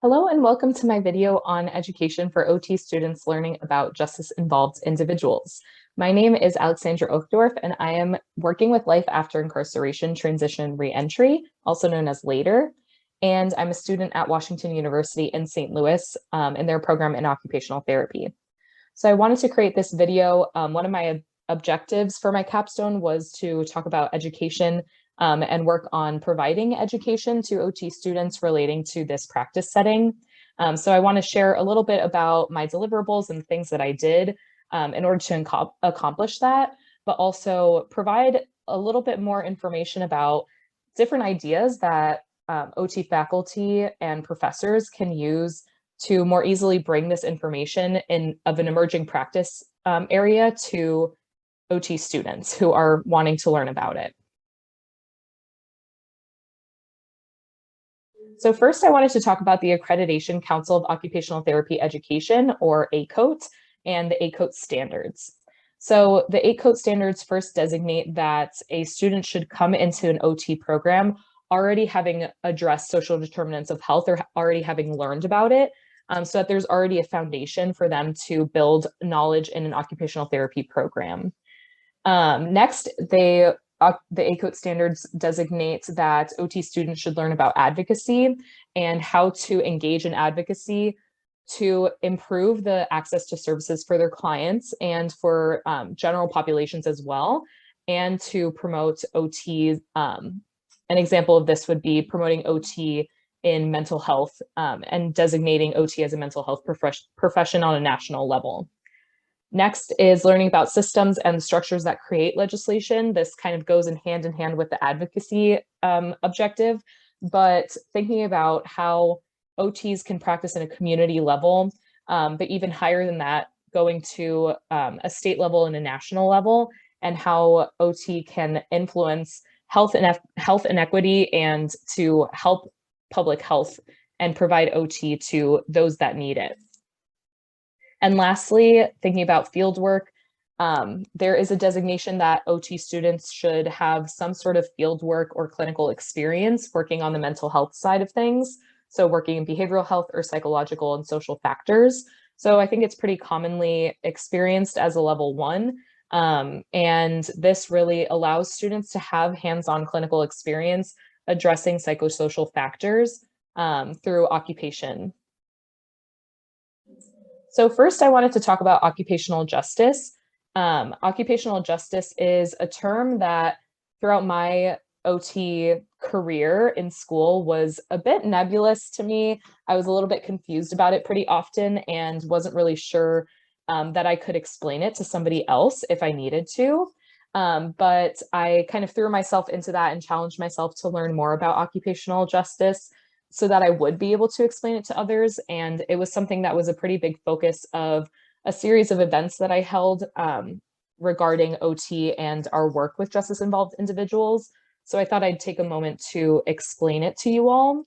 Hello and welcome to my video on education for OT students learning about justice-involved individuals. My name is Alexandra Oakdorf and I am working with Life After Incarceration Transition Reentry, also known as LATER, and I'm a student at Washington University in St. Louis in their program in occupational therapy. So I wanted to create this video. One of my objectives for my capstone was to talk about education and work on providing education to OT students relating to this practice setting. So I want to share a little bit about my deliverables and things that I did in order to accomplish that, but also provide a little bit more information about different ideas that OT faculty and professors can use to more easily bring this information of an emerging practice area to OT students who are wanting to learn about it. So first, I wanted to talk about the Accreditation Council of Occupational Therapy Education, or ACOTE, and the ACOTE standards. So the ACOTE standards first designate that a student should come into an OT program already having addressed social determinants of health or already having learned about it, so that there's already a foundation for them to build knowledge in an occupational therapy program. Next, the ACOTE standards designate that OT students should learn about advocacy and how to engage in advocacy to improve the access to services for their clients and for general populations as well, and to promote OT. An example of this would be promoting OT in mental health and designating OT as a mental health profession on a national level. Next is learning about systems and structures that create legislation. This kind of goes in hand with the advocacy objective, but thinking about how OTs can practice in a community level, but even higher than that, going to a state level and a national level, and how OT can influence health inequity and to help public health and provide OT to those that need it. And lastly, thinking about field work, there is a designation that OT students should have some sort of field work or clinical experience working on the mental health side of things. So working in behavioral health or psychological and social factors. So I think it's pretty commonly experienced as a level 1. And this really allows students to have hands-on clinical experience addressing psychosocial factors through occupation. So first, I wanted to talk about occupational justice. Occupational justice is a term that throughout my OT career in school was a bit nebulous to me. I was a little bit confused about it pretty often and wasn't really sure that I could explain it to somebody else if I needed to. But I kind of threw myself into that and challenged myself to learn more about occupational justice so that I would be able to explain it to others. And it was something that was a pretty big focus of a series of events that I held regarding OT and our work with justice-involved individuals. So I thought I'd take a moment to explain it to you all.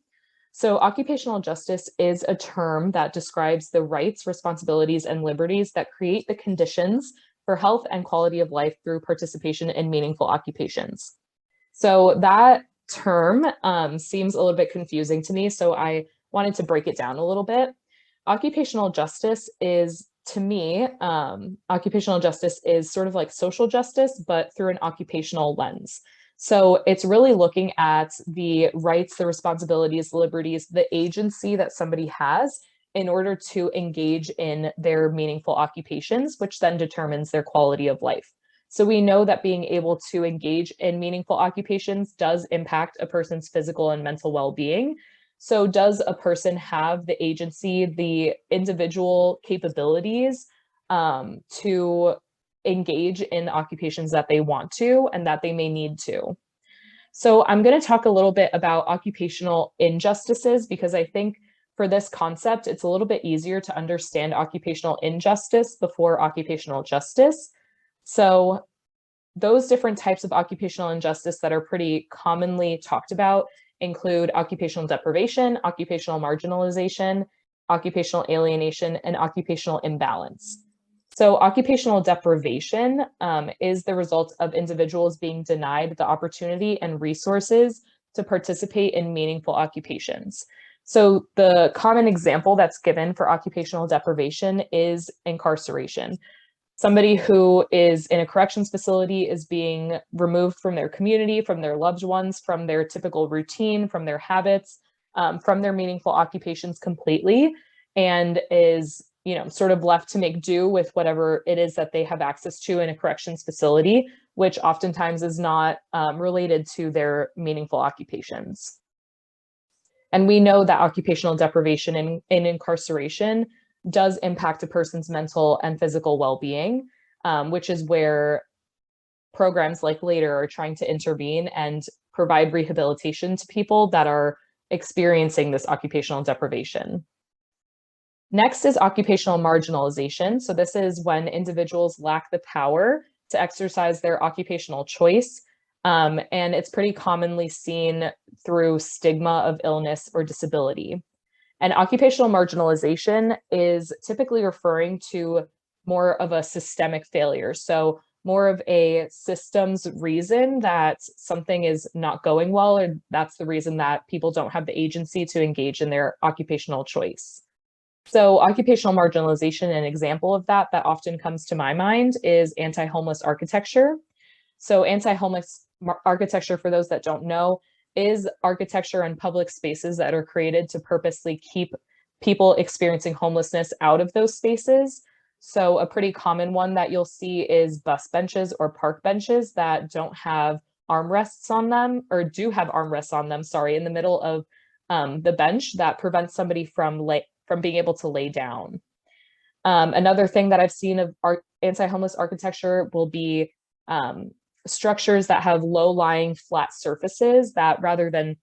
So occupational justice is a term that describes the rights, responsibilities, and liberties that create the conditions for health and quality of life through participation in meaningful occupations. So that term seems a little bit confusing to me, so I wanted to break it down a little bit. Occupational justice is, to me, occupational justice is sort of like social justice, but through an occupational lens. So it's really looking at the rights, the responsibilities, the liberties, the agency that somebody has in order to engage in their meaningful occupations, which then determines their quality of life. So we know that being able to engage in meaningful occupations does impact a person's physical and mental well-being. So does a person have the agency, the individual capabilities to engage in occupations that they want to and that they may need to? So I'm going to talk a little bit about occupational injustices because I think for this concept, it's a little bit easier to understand occupational injustice before occupational justice. So those different types of occupational injustice that are pretty commonly talked about include occupational deprivation, occupational marginalization, occupational alienation, and occupational imbalance. So occupational deprivation is the result of individuals being denied the opportunity and resources to participate in meaningful occupations. So the common example that's given for occupational deprivation is incarceration. Somebody who is in a corrections facility is being removed from their community, from their loved ones, from their typical routine, from their habits, from their meaningful occupations completely, and is, sort of left to make do with whatever it is that they have access to in a corrections facility, which oftentimes is not related to their meaningful occupations. And we know that occupational deprivation in incarceration does impact a person's mental and physical well-being, which is where programs like Later are trying to intervene and provide rehabilitation to people that are experiencing this occupational deprivation. Next is occupational marginalization. So this is when individuals lack the power to exercise their occupational choice. And it's pretty commonly seen through stigma of illness or disability. And occupational marginalization is typically referring to more of a systemic failure. So more of a systems reason that something is not going well, or that's the reason that people don't have the agency to engage in their occupational choice. So occupational marginalization, an example of that often comes to my mind is anti-homeless architecture. So anti-homeless architecture, for those that don't know, is architecture in public spaces that are created to purposely keep people experiencing homelessness out of those spaces. So a pretty common one that you'll see is bus benches or park benches that don't have armrests on them, or do have armrests on them, sorry, in the middle of the bench that prevents somebody from being able to lay down. Another thing that I've seen of anti-homeless architecture will be structures that have low-lying flat surfaces that, rather than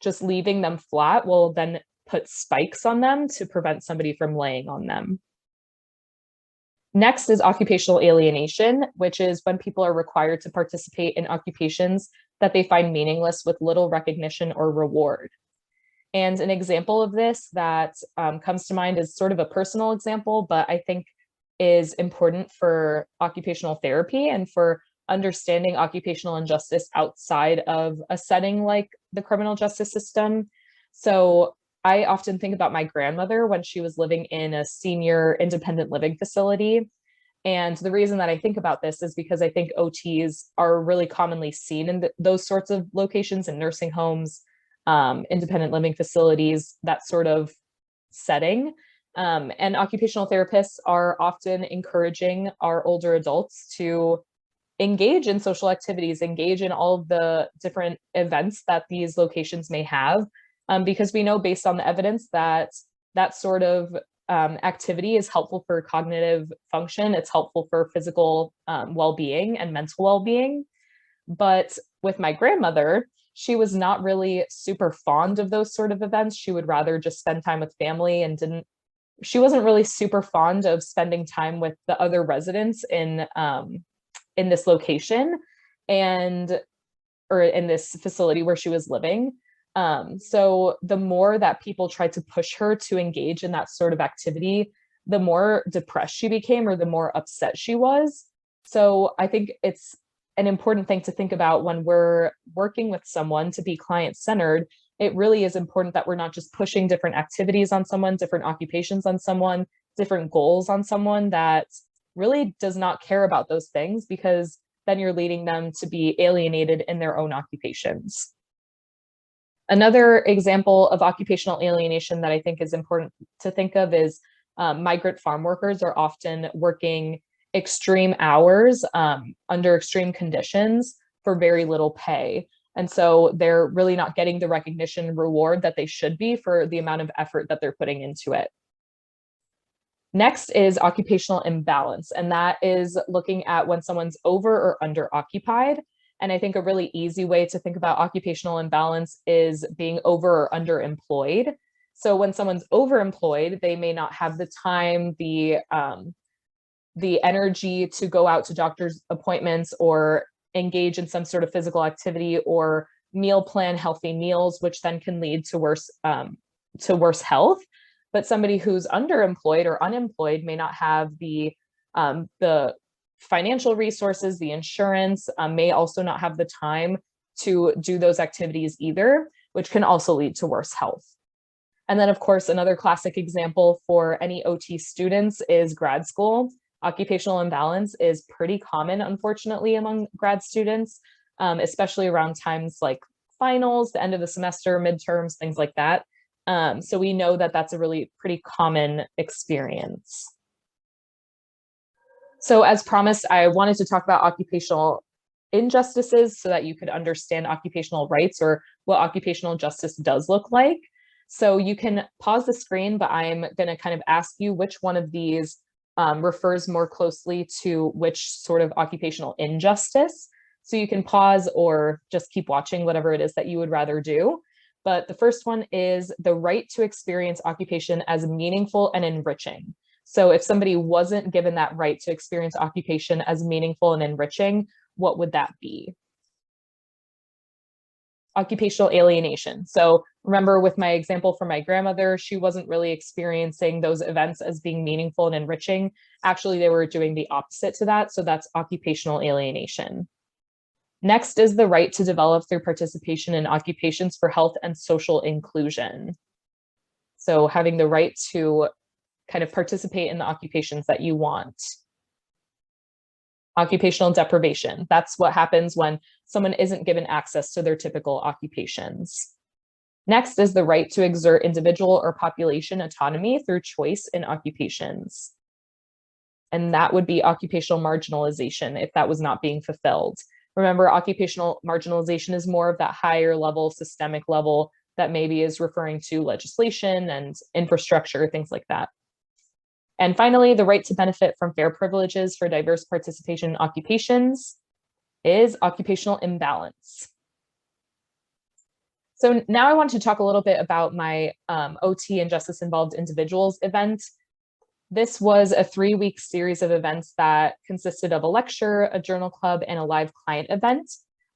just leaving them flat, will then put spikes on them to prevent somebody from laying on them. Next is occupational alienation, which is when people are required to participate in occupations that they find meaningless with little recognition or reward. And an example of this that comes to mind is sort of a personal example, but I think is important for occupational therapy and for understanding occupational injustice outside of a setting like the criminal justice system. So I often think about my grandmother when she was living in a senior independent living facility. And the reason that I think about this is because I think OTs are really commonly seen in those sorts of locations, in nursing homes, independent living facilities, that sort of setting. And occupational therapists are often encouraging our older adults to engage in social activities, engage in all of the different events that these locations may have, because we know based on the evidence that that sort of activity is helpful for cognitive function, it's helpful for physical well-being and mental well-being. But with my grandmother, she was not really super fond of those sort of events. She would rather just spend time with family and she wasn't really super fond of spending time with the other residents in this location or in this facility where she was living. So the more that people tried to push her to engage in that sort of activity, the more depressed she became, or the more upset she was. So I think it's an important thing to think about when we're working with someone to be client-centered. It really is important that we're not just pushing different activities on someone, different occupations on someone, different goals on someone that really does not care about those things, because then you're leading them to be alienated in their own occupations. Another example of occupational alienation that I think is important to think of is migrant farm workers are often working extreme hours under extreme conditions for very little pay. And so they're really not getting the recognition and reward that they should be for the amount of effort that they're putting into it. Next is occupational imbalance, and that is looking at when someone's over or under occupied. And I think a really easy way to think about occupational imbalance is being over or underemployed. So when someone's overemployed, they may not have the time, the energy to go out to doctor's appointments or engage in some sort of physical activity or meal plan healthy meals, which then can lead to worse health. But somebody who's underemployed or unemployed may not have the financial resources, the insurance, may also not have the time to do those activities either, which can also lead to worse health. And then, of course, another classic example for any OT students is grad school. Occupational imbalance is pretty common, unfortunately, among grad students, especially around times like finals, the end of the semester, midterms, things like that. So we know that that's a really pretty common experience. So as promised, I wanted to talk about occupational injustices so that you could understand occupational rights or what occupational justice does look like. So you can pause the screen, but I'm going to kind of ask you which one of these refers more closely to which sort of occupational injustice. So you can pause or just keep watching, whatever it is that you would rather do. But the first one is the right to experience occupation as meaningful and enriching. So if somebody wasn't given that right to experience occupation as meaningful and enriching, what would that be? Occupational alienation. So remember with my example from my grandmother, she wasn't really experiencing those events as being meaningful and enriching. Actually, they were doing the opposite to that. So that's occupational alienation. Next is the right to develop through participation in occupations for health and social inclusion. So having the right to kind of participate in the occupations that you want. Occupational deprivation. That's what happens when someone isn't given access to their typical occupations. Next is the right to exert individual or population autonomy through choice in occupations. And that would be occupational marginalization if that was not being fulfilled. Remember, occupational marginalization is more of that higher level, systemic level that maybe is referring to legislation and infrastructure, things like that. And finally, the right to benefit from fair privileges for diverse participation in occupations is occupational imbalance. So now I want to talk a little bit about my OT and Justice Involved Individuals event. This was a 3-week series of events that consisted of a lecture, a journal club, and a live client event.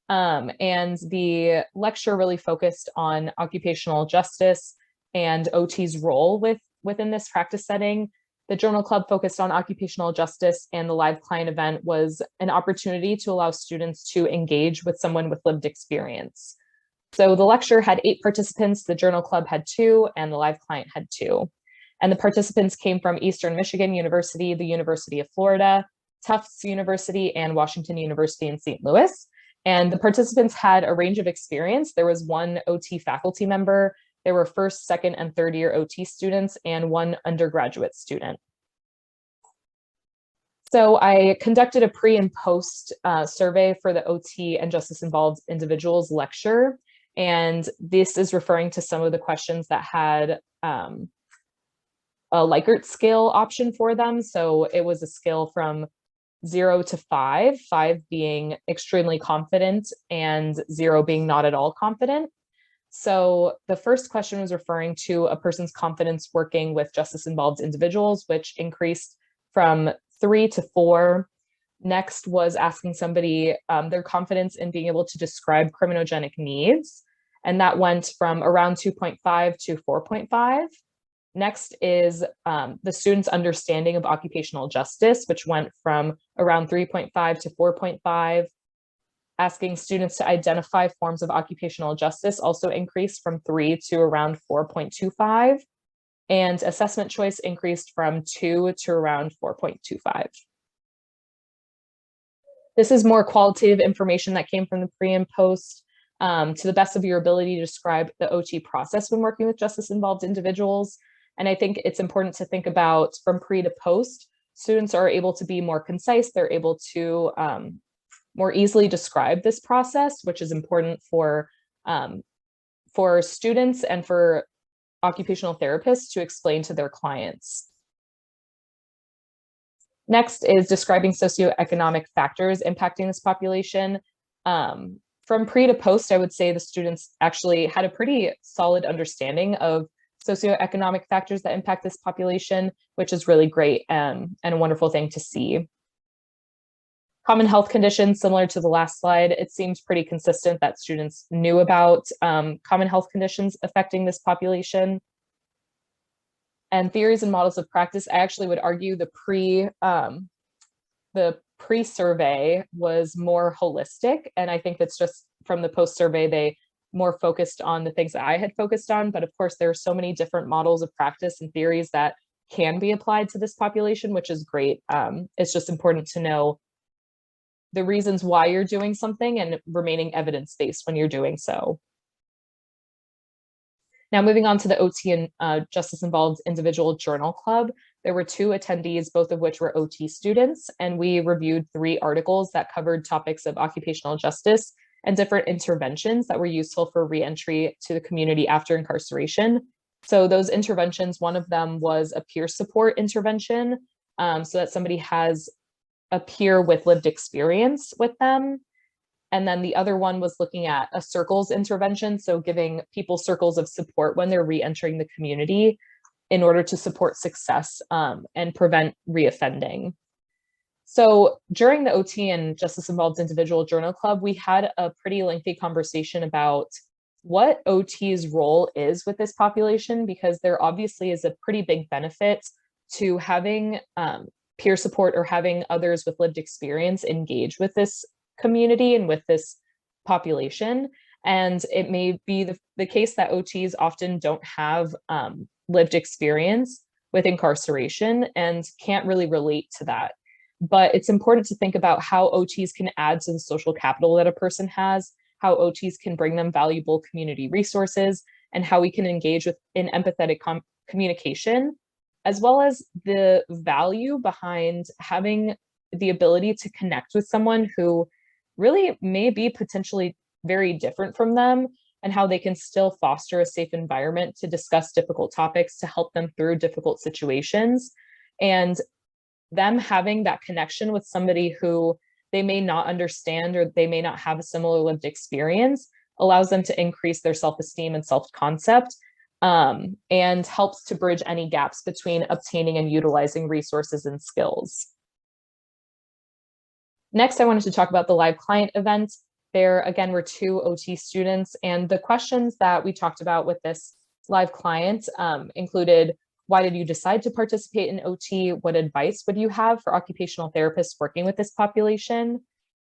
And the lecture really focused on occupational justice and OT's role within this practice setting. The journal club focused on occupational justice, and the live client event was an opportunity to allow students to engage with someone with lived experience. So the lecture had 8 participants, the journal club had 2, and the live client had 2. And the participants came from Eastern Michigan University, the University of Florida, Tufts University, and Washington University in St. Louis. And the participants had a range of experience. There was 1 OT faculty member, there were first, second, and third year OT students, and 1 undergraduate student. So I conducted a pre and post survey for the OT and Justice Involved Individuals lecture. And this is referring to some of the questions that had a Likert scale option for them. So it was a scale from 0 to 5, 5 being extremely confident and 0 being not at all confident. So the first question was referring to a person's confidence working with justice involved individuals, which increased from 3 to 4. Next was asking somebody their confidence in being able to describe criminogenic needs. And that went from around 2.5 to 4.5. Next is the student's understanding of occupational justice, which went from around 3.5 to 4.5. Asking students to identify forms of occupational justice also increased from 3 to around 4.25. And assessment choice increased from 2 to around 4.25. This is more qualitative information that came from the pre and post. To the best of your ability to describe the OT process when working with justice involved individuals. And I think it's important to think about from pre to post, students are able to be more concise, they're able to more easily describe this process, which is important for students and for occupational therapists to explain to their clients. Next is describing socioeconomic factors impacting this population. From pre to post, I would say the students actually had a pretty solid understanding of socioeconomic factors that impact this population, which is really great and a wonderful thing to see. Common health conditions, similar to the last slide, it seems pretty consistent that students knew about common health conditions affecting this population. And theories and models of practice, I actually would argue the pre-survey was more holistic. And I think that's just from the post-survey, they more focused on the things that I had focused on. But of course, there are so many different models of practice and theories that can be applied to this population, which is great. It's just important to know the reasons why you're doing something and remaining evidence-based when you're doing so. Now, moving on to the OT and Justice Involved Individual Journal Club, there were 2 attendees, both of which were OT students, and we reviewed 3 articles that covered topics of occupational justice and different interventions that were useful for reentry to the community after incarceration. So those interventions, one of them was a peer support intervention, so that somebody has a peer with lived experience with them. And then the other one was looking at a circles intervention, so giving people circles of support when they're re-entering the community in order to support success and prevent reoffending. So during the OT and Justice Involved Individual Journal Club, we had a pretty lengthy conversation about what OT's role is with this population, because there obviously is a pretty big benefit to having peer support or having others with lived experience engage with this community and with this population. And it may be the case that OTs often don't have lived experience with incarceration and can't really relate to that. But it's important to think about how OTs can add to the social capital that a person has, how OTs can bring them valuable community resources, and how we can engage with in empathetic communication, as well as the value behind having the ability to connect with someone who really may be potentially very different from them, and how they can still foster a safe environment to discuss difficult topics, to help them through difficult situations. And them having that connection with somebody who they may not understand or they may not have a similar lived experience allows them to increase their self-esteem and self-concept, and helps to bridge any gaps between obtaining and utilizing resources and skills. Next, I wanted to talk about the live client event. There, again, were 2 OT students, and the questions that we talked about with this live client included, why did you decide to participate in OT? What advice would you have for occupational therapists working with this population?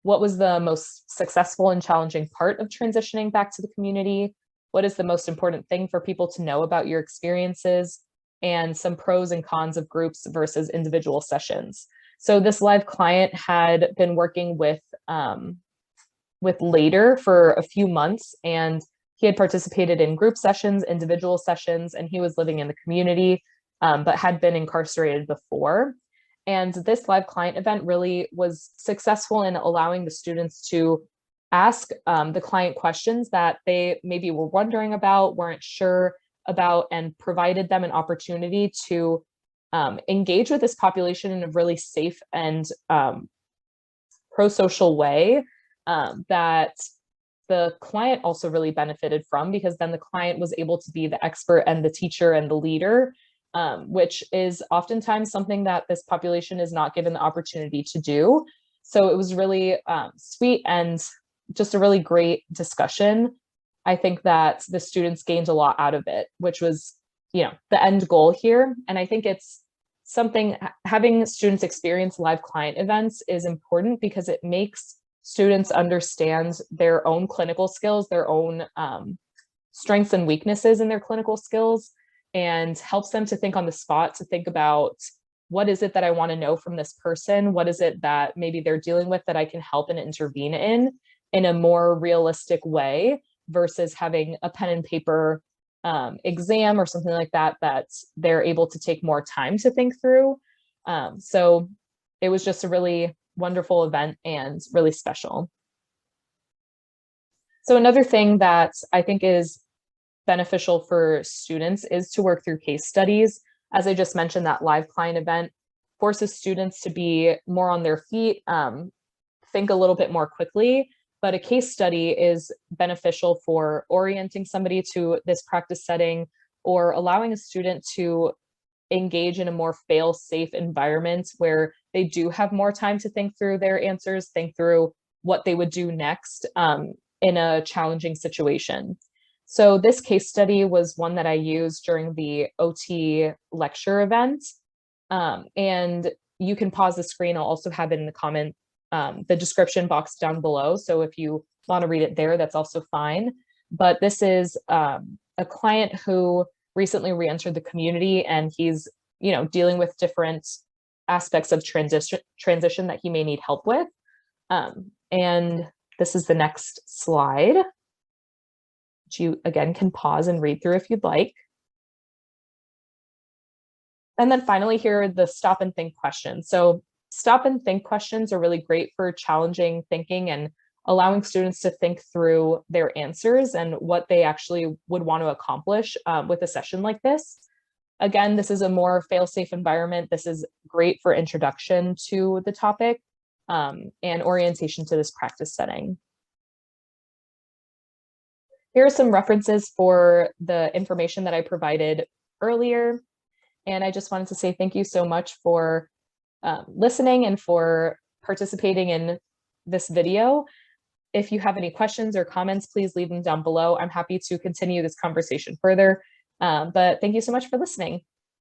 What was the most successful and challenging part of transitioning back to the community? What is the most important thing for people to know about your experiences? And some pros and cons of groups versus individual sessions. So this live client had been working with Later for a few months, and he had participated in group sessions, individual sessions, and he was living in the community, but had been incarcerated before. And this live client event really was successful in allowing the students to ask the client questions that they maybe were wondering about, weren't sure about, and provided them an opportunity to engage with this population in a really safe and pro-social way that the client also really benefited from, because then the client was able to be the expert and the teacher and the leader, which is oftentimes something that this population is not given the opportunity to do. So it was really sweet and just a really great discussion. I think that the students gained a lot out of it, which was, the end goal here. And I think it's something, having students experience live client events is important because it makes students understand their own clinical skills, their own strengths and weaknesses in their clinical skills, and helps them to think on the spot, to think about, what is it that I want to know from this person? What is it that maybe they're dealing with that I can help and intervene in a more realistic way, versus having a pen and paper exam or something like that, that they're able to take more time to think through. So it was just a really wonderful event and really special. So another thing that I think is beneficial for students is to work through case studies. As I just mentioned, that live client event forces students to be more on their feet, think a little bit more quickly, but a case study is beneficial for orienting somebody to this practice setting, or allowing a student to engage in a more fail-safe environment where they do have more time to think through their answers, think through what they would do next in a challenging situation. So this case study was one that I used during the OT lecture event. And you can pause the screen. I'll also have it in the description box down below. So if you want to read it there, that's also fine. But this is a client who recently re-entered the community, and he's, dealing with different aspects of transition that he may need help with. And this is the next slide, which you again can pause and read through if you'd like. And then finally, here are the stop and think questions. So stop and think questions are really great for challenging thinking and allowing students to think through their answers and what they actually would want to accomplish with a session like this. Again, this is a more fail-safe environment. This is great for introduction to the topic and orientation to this practice setting. Here are some references for the information that I provided earlier. And I just wanted to say thank you so much for listening and for participating in this video. If you have any questions or comments, please leave them down below. I'm happy to continue this conversation further. But thank you so much for listening.